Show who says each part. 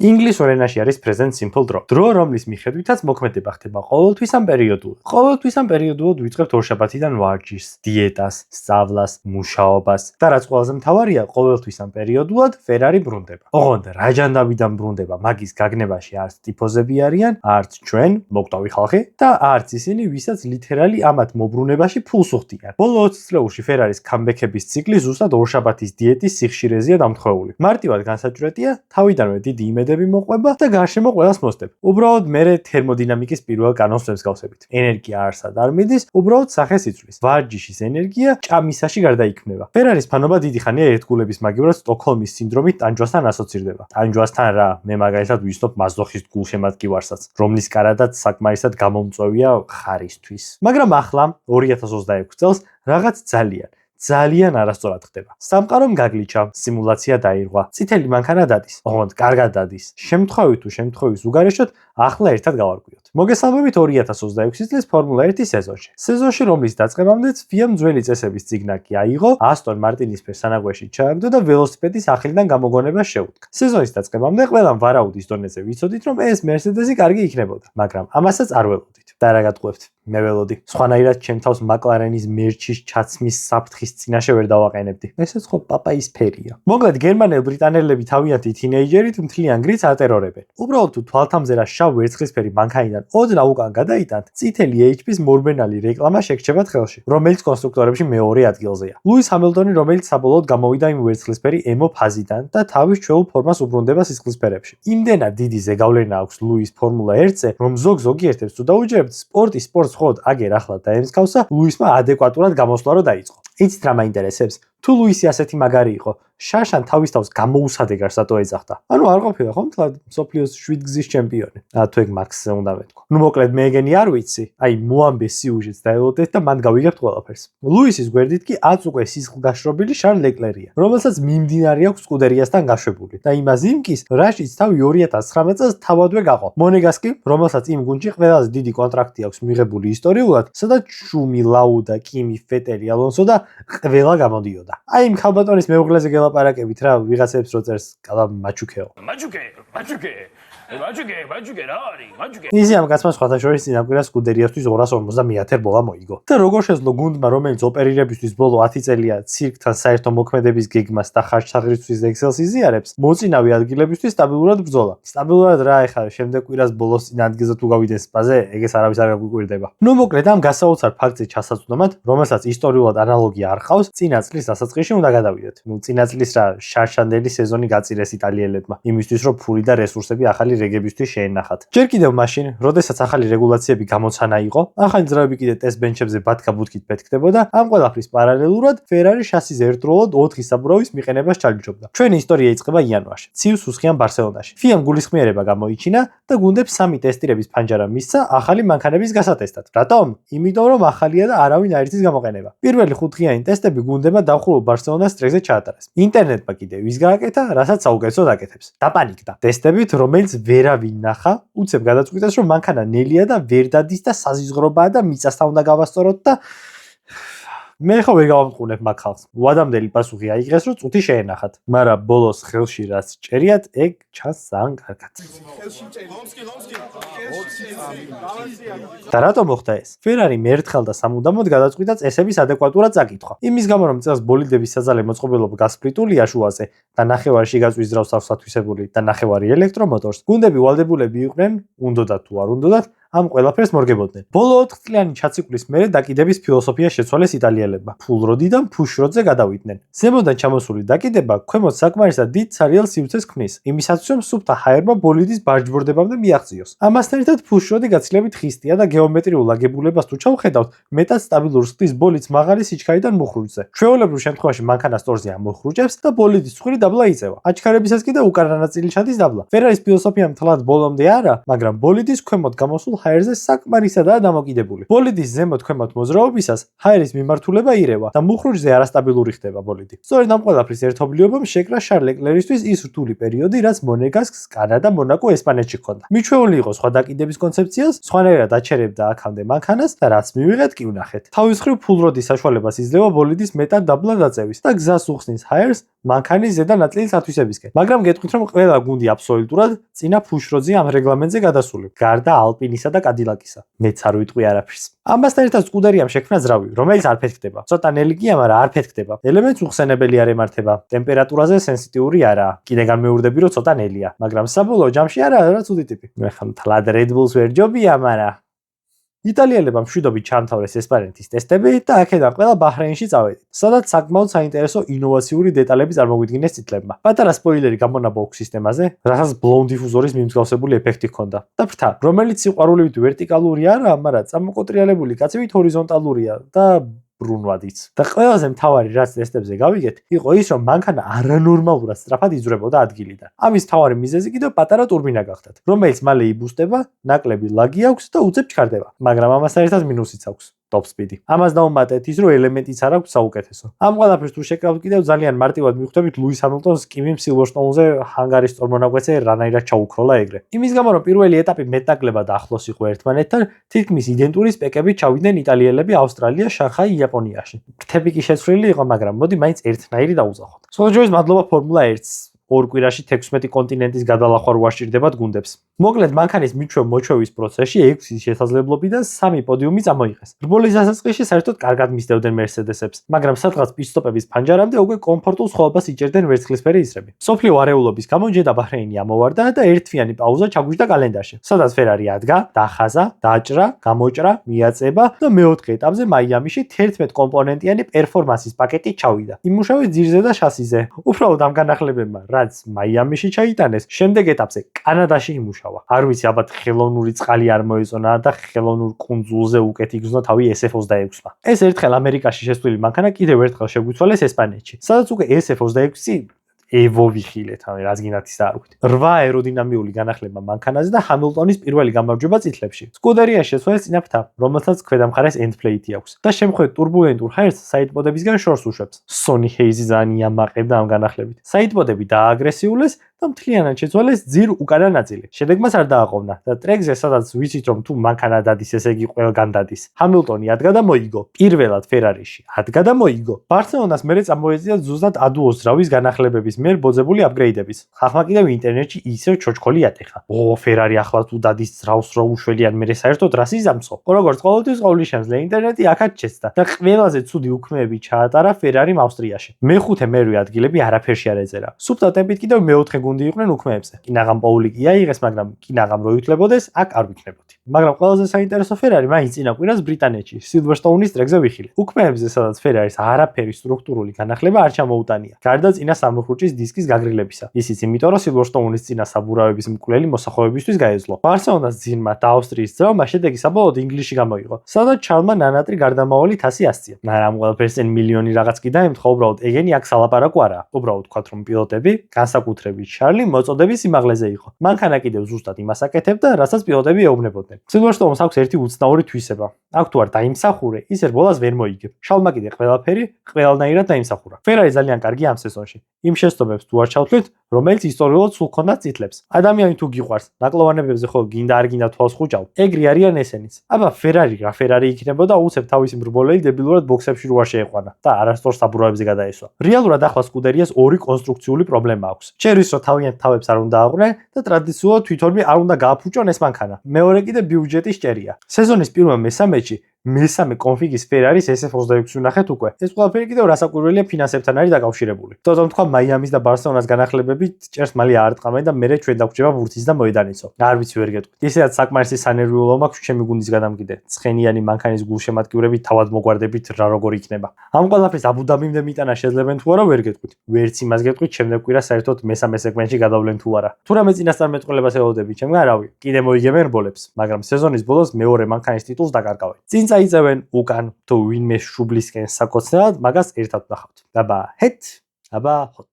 Speaker 1: ინგლისურ ენაში არის present simple დრო. დრო, რომლის მიხედვითაც მოქმედება ხდება ყოველთვის ან პერიოდულად. ყოველთვის ან პერიოდულად ვიწყებთ ორშაბათიდან ვარჯიშს, დიეტას, სწავლას, მუშაობას და რაც ყველაზე მთავარია, ყოველთვის ან პერიოდულად ფერარი ბრუნდება. ოღონდ რა ჯანდაბიდან ბრუნდება, მაგის გაგნებაში არც ტიფოზები არიან, არც ჩვენ, მოგვტავი ხალხი და არც ისინი, ვისაც ლითერალი ამათ მობრუნებაში ფულს უხდიან. ბოლო 20 წლეულში ფერარის კამბექების ციკლი ზუსტად ორშაბათის დიეტის სიხშირეზეა დამთხოვილი. მარტივად განსაჭვრეტია, თავიდანვე დიდი იმედები მოყვება და გარშემო ყველას მოსდებ. უბრალოდ მე თერმოდინამიკის პირველ კანონს მსგავსებით. ენერგია არსად არ მიდის, უბრალოდ სახეს იცვლის. ვარჯიშის ენერგია ჭამისაში გარდაიქმნება. ფერარის ფანობა დიდი ხანია ერთგულების მაგივრად სტოკჰოლმის სინდრომით ტანჯვასთან ასოცირდება. ტანჯვასთან რა, მე მაგალითად ვიცნობ მაზოხისტ გულშემატკივარსაც, რომლის კარადაც საკმარისად გამომწვევია ხარისთვის. მაგრამ ახლა 2026 წელს რაღაც ძალიან არასწორად ხდება. სამყარომ გაგლიჩა, სიმულაცია დაირღვა, წითელი მანქანა დადის, ოღონდ კარგად დადის. შემთხვევით თუ შემთხვევის უგარეშოდ ახლა ერთად გავარკვიოთ. მოგესალმებით 2026 წლის ფორმულა 1 სეზონში. სეზონში, რომლის დაწყებამდეც FIA-მ ძველი წესების წიგნაკი აიღო, ასტონ მარტინის ფერსანაგვეში ჩააგდო და ველოსიპედის ახლიდან გამოგონებას შეუდგა. სეზონის დაწყებამდე ყველამ ვარაუდის დონეზე ვიცოდით, რომ ეს მერსედესი კარგი იქნებოდა, მაგრამ ამასაც არ ველოდით. და რა გატყუებთ? მე ველოდი. სხვანაირად ჩემ თავს მაკლარენის მერჩის ჩაცმის საფრთხის წინაშე ვერ დავაყენებდი. ესეც ხო პაპაის ფერია. მოკლედ გერმანელ-ბრიტანელები თავიანთი თინეიჯერით მთლიან გრითს ატერორებენ. უბრალოდ თუ თვალთამზერა შავ ვერცხლისფერი მანქანიდან ოდნავ უკან გადაიტანთ, წითელი HP-ს მორბენალი რეკლამა შეგრჩებათ ხელში, რომელიც კონსტრუქტორებში მეორე ადგილზეა. ლუის ჰამილტონი, რომელიც საბოლოოდ გამოვიდა იმ ვერცხლისფერი ემო ფაზიდან და თავის ჩვეულ ფორმას უბრუნდება სისხლისფერებში. იმდენად დიდი ზეგავლენა აქვს ლუის ფორმულა 1-ზე, რომ ზოგიერთებს თუ დაუჯერებთ სპორტს ხოდ აგერ ახლა დაემსგავსა, ლუისმა ადეკვატურად გამოსვლა რო დაიწყო. იცით რა მაინტერესებს? თუ ლუისი ასეთი მაგარი იყო, შარშან თავის თავს გამოუსადეგარ სატო ეძახდა. ანუ არ ყოფილა ხომ თლად მსოფლიოს 7 გზის ჩემპიონი. თუ ეგ მაქსზე უნდა ვეთქვა. ნუ მოკლედ მე ეგენი არ ვიცი. აი მოამბე სიუჟეტს დაელოდეთ და მან გავიგებთ ყველაფერს. ლუისის გვერდით კი აწ უკვე სისხლგაშრობილი შარლ ლეკლერია, რომელსაც მიმდინარე აქვს სკუდერიასთან გაშვებული. და იმას იმკის, რაშიც თავი 2019 წელს თავადვე გაყო. მონეგას კი, რომელსაც იმ გუნდში ყველაზე დიდი კონტრაქტი აქვს მიღებული ისტორიულად, სადაც შუმი, ლაუდა, კიმი, ფეტელი, ალონსო და ყველა გამოდიოდა. აი იმ ხალბატონის მეუღლეზე გელაპარაკებით რა, ვიღაცებს რო წერს კალა მაჩუკეო. მაჩუკე რა არის? ისი ამ კაცმა სხვათა შორის წინაპირას სკუდერიასთვის 250,000 ბოლა მოიგო. და როგორ შეძლო გუნდმა, რომელიც ოპერირებისთვის ბოლო 10 წელია ცირკთან საერთო მოქმედების გეგმას და ხარჯ-საღრიცხვის ექსელს იზიარებს, მოწინავე ადგილებისთვის სტაბილურად ბრძოლა. სტაბილურად რა ეხა, შემდეგ კვირას ბოლოს წინ ადგილზე თუ გავიდნენ სპაზე, ეგეს არავის არ გაგვიკვირდება. ნუ მოკლედ ამ გასაოცარ ფაქტზე ჩასაწვდომად, რომელსაც ისტორიულად ანალოგია არ ყავს, წინა წლის დასაწყისში უნდა გადავიდეთ. ნუ წინა წლის რა შარშანდელი სეზონი გაწირეს იტალიელებმა, იმისთვის რომ ფული და რესურსები ახალი რეგებისთვის შეენახათ. ჯერ კიდევ მაშინ, როდესაც ახალი რეგულაციები გამოცანა იყო, ახალი ძრავები კიდე ტესტ ბენჩებზე ბათქაბუთქით ფეთქდებოდა, ამ ყველაფრის პარალელურად ფერარი შასის ერთდროულად 4 საბურავის მიყენებას ჩაჯჯობდა. ჩვენი ისტორია იწყება იანვარში, ციუს უსხიან ბარსელონაში. FIA-მ გულისხმიერება გამოიჩინა და გუნდებს 3 ტესტირების ფანჯარა მისცა ახალი მანქანების გასატესტად. რატომ? იმიტომ რომ ახალია და არავინ არ იცის გამოყენება. პირველი 5 დღიანი ტესტები გუნდებმა დავხურულ ბარსელონას ტრეკზე ჩაატარეს. ინტერნეტმა კიდევ ის გააკეთა, რასაც საუკეთესოდ აკეთებს. დაპანიკდა. ტესტებით, რომელიც ვერავინ ნახა, უცებ გადაწყვიტეს, რომ მანქანა ნელია და ვერ დადის და საზიზღრობაა და მიწასთან უნდა გავასწოროთ და მე ხო ვერ გავამყუნებ მაგ ხალხს. უადამდელი პასუხი აიღეს, რომ წუთი შეენახათ. მაგრამ ბოლოს ხელში რაც ჭერიათ, ეგ ჩანს ძალიან კარგად. და რატომ მოხდა ეს? ფერარი მერთხელ და სამუდამოდ გადაწყვიტა წესების ადეკვატურად წაკითხვა. იმის გამო, რომ წელს ბოლიდების საძალე მოწყობილობა გასპრიტულია შუაზე და ნახევარში გაწვის ძრავს აქვს ათვისებული და ნახევარი ელექტრომოტორს, გუნდები ვალდებულები იყვნენ, უნდოდათ თუ არ უნდოდათ, ამ ყველაფერს მორგებოდნენ. ბოლო 4 წლიანი ჩაციკლის მერე დაკიდების ფილოსოფია შეცვალეს იტალიელებმა. ფულროდიდან ფუშროდზე გადავიდნენ. ზემოდან ჩამოსული დაკიდება ქვემოთ საკმარისად დიდ სარიელ სივრცეს ქმნის, იმისათვის რომ სუფთა ჰაერმა ბოლიდის ბარჯბორდებამდე მიაღწიოს. ამასთან ერთად ფუშროდი გაცილებით ხისტია და გეომეტრიულ აგებულებას თუ ჩავხედავთ, მეტად სტაბილურ სხდის ბოლიდს მაღალი სიჩქარიდან მუხრუჭზე. ჩვეულებრივ შემთხვევაში მანქანა სტორზე ამოხრუჭებს და ბოლიდის ცხვირი დაბლა იწევა. აჩქარებისას კიდე უკანა ნაწილი ჩადის დაბლა. ფერარის ფილოსოფია მთლად ბოლომდე არა, მაგრამ ბოლიდის ქვემოთ გამოსულ ჰაერზე საკმარისადაა დამოკიდებული. ბოლიდის ზემოთ-ქვემოთ მოძრაობისას ჰაერის მიმართულება ირევა და მუხრუჭზე არასტაბილური ხდება ბოლიდი. სწორედ ამ ყველაფრის ერთობლიობამ შეკრა შარლ ლეკლერისთვის ის რთული პერიოდი, რაც მონეგასკს, კანადა, მონაკო, ესპანეთში ჰქონდა. მიჩვეული იყო სხვა დაკიდების კონცეფციას, სხვანაირად აჩერებდა აქამდე მანქანას და რაც მივიღეთ კი ვნახეთ. თავის მხრივ ფულროდის საშუალებას იძლევა ბოლიდის მეტად დაბლა დაწევის და გზას უხსნის ჰაერს მანქანის ზედა ნაწილის ათვისებისკენ. მაგრამ გეტყვით, რომ ყველა გუნდი აბსოლუტურად წინა ფუშროძე ამ რეგლამენტზე გადასული, გარდა ალპინისა და კადილაკისა. მეც არ ვიტყვი არაფერს. ამასთან ერთად სკუდერიამ შექმნა ძრავი, რომელიც არ ფეთქდება. ცოტა ნელიგია, მაგრამ არ ფეთქდება. ელემენტს უხსენებელი არ ემართება. ტემპერატურაზე სენსიტიური არაა. კიდე განმეორდები, რომ ცოტა ნელია, მაგრამ საბოლოო ჯამში არა ცუდი ტიპი. მე ხან თლად Red Bulls ვერ ჯობია, მაგრამ იტალიელებმა მშვიდობით ჩამთავრეს ესპანეთის ტესტები და აქედან ყველა ბაჰრეინში წავედით, სადაც საკმაოდ საინტერესო ინოვაციური დეტალები წარმოგვიდგინეს წითლებმა. პატარა სპოილერი გამონაბო ოქ სისტემაზე, რასაც ბლოუნ დიფუზორის მიმსგავსებული ეფექტი ჰქონდა. და ფრთა, რომელიც სიყვარულივით ვერტიკალური არაა, მაგრამ წამოკოტრიალებული კაცივით ჰორიზონტალურია და ბრუნვადიც. და ყველაზე მთავარი რაც ტესტებზე გავიგეთ, იყო ის, რომ მანქანა არანორმალურად სწრაფად იზრებოდა ადგილიდან. ამის მთავარი მიზეზი კიდევ პატარა ტურბინა გახდათ, რომელიც მალე იბუსტება, ნაკლები ლაგი აქვს და უცებ ჩქარდება. მაგრამ ამასთან ერთად მინუსიც აქვს. top speed. ამას დაუმატეთ ის, რომ ელემენტიც არ აქვს საუკეთესო. ამ ყველაფერს თუ შეკრავთ კიდევ ძალიან მარტივად მივხვდებით ლუის ჰამილტონს კივიმ სილვერსტოუნზე ჰანგარის სტორმონაკვეთზე რანაირად ჩაუქროლა ეგრე. იმის გამო რომ პირველი ეტაპი მეტნაკლებად ახლოს იყო ერთმანეთთან, თითქმის იდენტური სპეკებით ჩავიდნენ იტალიელები ავსტრალია, შანხაი, იაპონიაში. ფრთები კი შეცვლილი იყო, მაგრამ მოდი მაინც ერთნაირი დაუძახოთ. სულჯოის მადლობა ფორმულა 1-ს. ორ კვირაში 16 კონტინენტის გადალახვა რო აღჭირდებათ გუნდებს. მოკლედ მანქანის მიჩვევის პროცესში 6 შესაძლებლობიდან 3 პოდიუმი წამოიღეს. რბოლის დასაწყისში საერთოდ კარგად მისდევდნენ მერსედესებს, მაგრამ სადღაც პიტსტოპების ფანჯარამდე უკვე კომფორტულ სხვაობას იჭერდნენ ვერცხლისფერი ისრები. სოფლიო არეულობის გამო ჯედა ბაჰრეინი ამოვარდა და ერთთვიანი პაუზა ჩაგვიჯდა კალენდარში, სადაც ფერარი ადგა, დახაზა, დაჭრა, გამოჭრა, მიაწება და მეოთხე ეტაპზე მაიამიში 11 კომპონენტიანი პერფორმანსის პაკეტი ჩავიდა. იმუშავეს ძირზე და შასიზე. უბრალოდ ამ განახლებებმა რაც მაიამიში ჩაიტანეს, შემდეგ ეტაპზე კანადაში იმუშავა. არ ვიცი, ალბათ ხელოვნური წყალი არ მოეწონა და ხელოვნურ კუნძულზე უკეთ იგრძნო თავი SF26-მა. ეს ერთხელ ამერიკაში შესვლილი მანქანა კიდევ ერთხელ შეგვიცვალეს ესპანეთში, სადაც უკვე SF26 ევო ვიხილეთ, რაც გინდათ ის არ ვქვით. 8 აეროდინამიური განახლება მანქანაზე და ჰამილტონის პირველი გამარჯვება წითლებში. სკუდერია შეცვალეს წინა ფრთა, რომელსაც ქვედა მხარეს ენდპლეიტი აქვს და შემთხვევით ტურბულენტურ ჰაერს საიდპოდებისგან შორს უშვებს. სონი ჰეიზი ძალიან იამაყებდა ამ განახლებით. საიდპოდები დააგრესიულეს და მთლიანად შეცვალეს ძირ უკანა ნაწილი. შედეგმაც არ დააყოვნა და ტრეკზე, სადაც ვიცით რომ თუ მანქანა დადის, ესე იგი ყველგან დადის. ჰამილტონი ადგა და მოიგო. პირველად ფერარიში ადგა და მოიგო. ბარსელონას მერე წამოეწია ზუსტად ადუოს ძრავის განახლებების მიერ ბოძებული აპგრეიდების. ხახმა კიდევ ინტერნეტში ისევ ჩოჩქოლი ატეხა. ფერარი ახლა თუ დადის ძრავს რო უშველიან მერე საერთოდ რას იზამცო? როგორც ყოველთვის ყოვლის შემძლე ინტერნეტი აქაც შეცდა და ყველაზე ცუდი უქმეები ჩაატარა ფერარიმ ავსტრიაში. მეხუთე მერვე ადგილები არაფერში არ ეწერა. სუფთა ტემპით კიდევ მეოთხე გუნდი იყვნენ უქმეებზე. კინაღამ პოული კი აიღეს, მაგრამ კინაღამ რო ითვლებოდეს, აქ არ ვიქნებოდი. მაგრამ ყველაზე საინტერესო ფერარი მაინც წინა კვირას ბრიტანეთში, სილვერსტოუნის ტრეკზე ვიხილე. უქმეებზე, სადაც ფერარის არაფერი სტრუქტურული განახლება არ ჩამოუტანია. გარდა წინა სამუხრუჭის დისკის გაგრილებისა. ისიც იმიტომ, რომ სილვერსტოუნის წინა საბურავების მკვლელი მოსახოვებისთვის გაეძლო. ბარსელონას ძირმა და ავსტრიის ძრავმა შედეგი საბოლოოდ ინგლისში გამოიღო, სადაც ჩარლმა ნანატრი გარდამავალი 100 ასწია. მაგრამ ყველაფერს წინ მილიონი რაღაც კი დაემთხვა, უბრალოდ ეგენი აქ სალაპარაკო არაა. უბრალოდ ვთქვათ, რომ პილოტები, განსაკუთრებით ჩარლი, მოწოდების სიმაღლეზე იყო. მანქანა კიდევ ზუსტად იმას აკეთებდა, რასაც პილოტები ეუბნებოდნენ. სილვერსტოუნს აქვს ერთი უცნაური თვისება. აქ თუ არ დაიმსახურე, ის რბოლას ვერ მოიგებ. შალმა კიდე ყველაფერი ყველანაირად დაიმსახურა. ფერარი ძალიან კარგი ამ სეზონში. იმ შეცდომებს თუ არ ჩავთვლით, რომელიც ისტორიულად სულ ჰქონდა წითლებს. ადამიანი თუ გიყვარს, ნაკლოვანებებზე ხო გინდა არ გინდა თვალს ხუჭავ. ეგრე არიან ესენიც. აბა ფერარი რა ფერარი იქნებოდა, უცებ თავისი მრბოლელი დებილურად ბოქსებში რო არ შეეყვანა და არასწორ საბურავებზე გადაესვა. რეალურად ახლა სკუდერიას ორი კონსტრუქციული პრობლემა აქვს. ჩერვის რო თავიანთ თავებს არ უნდა აღვნენ და ტრადიციულად თვითონვე არ უნდა გააფუჭონ ეს მანქანა. მეორე კიდე ბიუჯეტის ჭერია. სეზონის პირველ მესამეში მესამე კონფიგის ფერარის SF26 ვნახეთ უკვე. ეს ყველაფერი კიდევ რასაკვირველია ფინანსებთან არის დაკავშირებული. თორემ თქვა მაიამის და ბარსელონას განახლებები ჭერს მალე არ ტყამენ და მერე ჩვენ დაგვჭება ბურთის და მოედანიცო. არ ვიცი ვერ გეტყვით. ისედაც საკმარისი სანერვიულო მაქვს ჩემი გუნდის გადამკიდე. ცხენიანი მანქანის გულშემატკივრებით თავად მოგვარდებით რა როგორ იქნება. ამ ყველაფერს აბუდაბიმდე მიტანა შეძლებენ თუ არა ვერ გეტყვით. ვერც იმას გეტყვით შემდეგ კვირა საერთოდ მესამე სეგმენტში გადავლენ თუ არა. თუ რამე წინასწარმეტყველებას ელოდებით ჩემგან რავი. კიდე მოიგებენ რბოლებს, მაგრამ სეზონის ბოლოს მეორე მანქანის ტიტულს დაკარგავენ. წინ წაიწევენ უკან თუ ვინმე შუბლისკენ საკოცნელად, მაგას ერთად ვნახავთ. აბა ჰეთ, აბა ჰოთ.